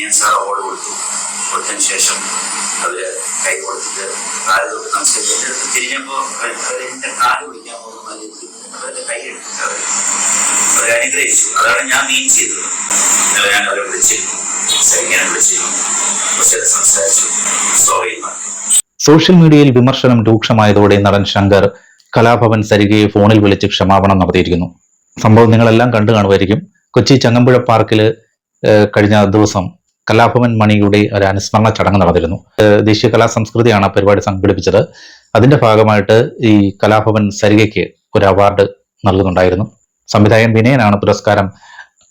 Vinayan sir award കൊടുത്തതിന് ശേഷം അവര് കൈ കൊടുത്തിട്ട് കാല് തൊട്ട് നമസ്കരിച്ച് എൻ്റെ അടുത്ത് തിരിഞ്ഞപ്പോൾ അവരെൻ്റെ കാല് പിടിക്കാൻ പോകുന്ന അവരുടെ കൈ എടുത്തിട്ട് അവരെ അനുഗ്രഹിച്ചു. അതാണ് ഞാൻ മീൻ ചെയ്തത്. ഇന്നലെ ഞാൻ അവരെ വിളിച്ചിരുന്നു, സൈന്യം വിളിച്ചിരുന്നു, കുറച്ച് സംസാരിച്ചു. സോറി. സോഷ്യൽ മീഡിയയിൽ വിമർശനം രൂക്ഷമായതോടെ നടൻ ശങ്കർ കലാഭവൻ സരികയെ ഫോണിൽ വിളിച്ച് ക്ഷമാപണം നടത്തിയിരിക്കുന്നു. സംഭവം നിങ്ങളെല്ലാം കണ്ടു കാണുമായിരിക്കും. കൊച്ചി ചങ്ങമ്പുഴ പാർക്കിൽ കഴിഞ്ഞ ദിവസം കലാഭവൻ മണിയുടെ ഒരു അനുസ്മരണ ചടങ്ങ് നടന്നിരുന്നു. ദേശീയ കലാ സംസ്കൃതിയാണ് പരിപാടി സംഘടിപ്പിച്ചത്. അതിന്റെ ഭാഗമായിട്ട് ഈ കലാഭവൻ സരികയ്ക്ക് ഒരു അവാർഡ് നൽകുന്നുണ്ടായിരുന്നു. സംവിധായകൻ വിനയനാണ് പുരസ്കാരം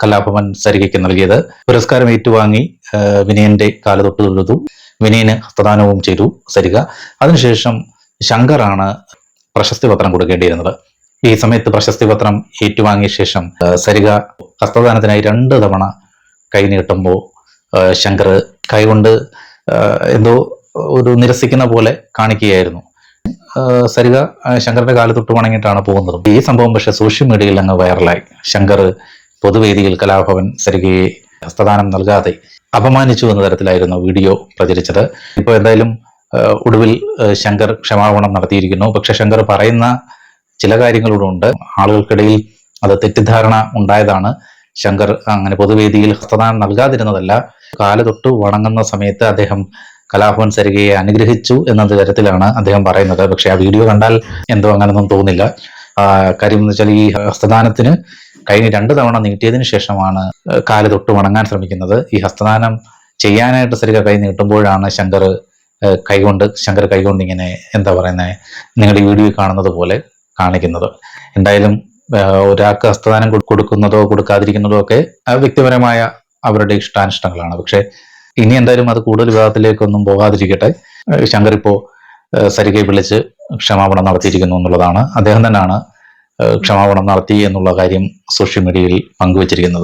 കലാഭവൻ സരികയ്ക്ക് നൽകിയത്. പുരസ്കാരം ഏറ്റുവാങ്ങി വിനയന്റെ കാല് തൊട്ട് തൊഴുതു. വിനയന് ഹസ്തദാനവും ചെയ്തു സരിക. അതിനുശേഷം ശങ്കറാണ് പ്രശസ്തി പത്രം കൊടുക്കേണ്ടിയിരുന്നത്. ഈ സമയത്ത് പ്രശസ്തി പത്രം ഏറ്റുവാങ്ങിയ ശേഷം സരിക ഹസ്തദാനത്തിനായി 2 തവണ കൈ നീട്ടുമ്പോൾ ശങ്കർ കൈകൊണ്ട് എന്തോ ഒരു നിരസിക്കുന്ന പോലെ കാണിക്കുകയായിരുന്നു. സരിക ശങ്കറിന്റെ കാല് തൊട്ട് വണങ്ങിയിട്ടാണ് പോകുന്നത്. ഈ സംഭവം പക്ഷെ സോഷ്യൽ മീഡിയയിൽ അങ്ങ് വൈറലായി. ശങ്കർ പൊതുവേദിയിൽ കലാഭവൻ സരികയെ ഹസ്തദാനം നൽകാതെ അപമാനിച്ചു എന്ന തരത്തിലായിരുന്നു വീഡിയോ പ്രചരിച്ചത്. ഇപ്പോൾ എന്തായാലും ഒടുവിൽ ശങ്കർ ക്ഷമാപണം നടത്തിയിരിക്കുന്നു. പക്ഷെ ശങ്കർ പറയുന്ന ചില കാര്യങ്ങളിലൂടെ ഉണ്ട്. ആളുകൾക്കിടയിൽ അത് തെറ്റിദ്ധാരണ ഉണ്ടായതാണ്. ശങ്കർ അങ്ങനെ പൊതുവേദിയിൽ ഹസ്തദാനം നൽകാതിരുന്നതല്ല. കാല് തൊട്ട് വണങ്ങുന്ന സമയത്ത് അദ്ദേഹം കലാഭവൻ സരികയെ അനുഗ്രഹിച്ചു എന്ന തരത്തിലാണ് അദ്ദേഹം പറയുന്നത്. പക്ഷെ ആ വീഡിയോ കണ്ടാൽ എന്തോ അങ്ങനൊന്നും തോന്നില്ല. കാര്യം എന്ന് വെച്ചാൽ ഈ ഹസ്തദാനത്തിന് കഴിഞ്ഞ 2 തവണ നീട്ടിയതിനു ശേഷമാണ് കാല് തൊട്ട് വണങ്ങാൻ ശ്രമിക്കുന്നത്. ഈ ഹസ്തദാനം ചെയ്യാനായിട്ട് സരിക കൈ നീട്ടുമ്പോഴാണ് ശങ്കർ കൈകൊണ്ട് ഇങ്ങനെ എന്താ പറയുന്നത്, നിങ്ങളുടെ ഈ വീഡിയോ കാണുന്നത് പോലെ കാണിക്കുന്നത്. എന്തായാലും ഒരാൾക്ക് ഹസ്തദാനം കൊടുക്കുന്നതോ കൊടുക്കാതിരിക്കുന്നതോ ഒക്കെ വ്യക്തിപരമായ അവരുടെ ഇഷ്ടാനിഷ്ടങ്ങളാണ്. പക്ഷെ ഇനി എന്തായാലും അത് കൂടുതൽ വിവാദത്തിലേക്കൊന്നും പോകാതിരിക്കട്ടെ. ശങ്കർ ഇപ്പോൾ സരികയെ വിളിച്ച് ക്ഷമാപണം നടത്തിയിരിക്കുന്നു എന്നുള്ളതാണ്. അദ്ദേഹം തന്നെയാണ് ക്ഷമാപണം നടത്തി എന്നുള്ള കാര്യം സോഷ്യൽ മീഡിയയിൽ പങ്കുവച്ചിരിക്കുന്നത്.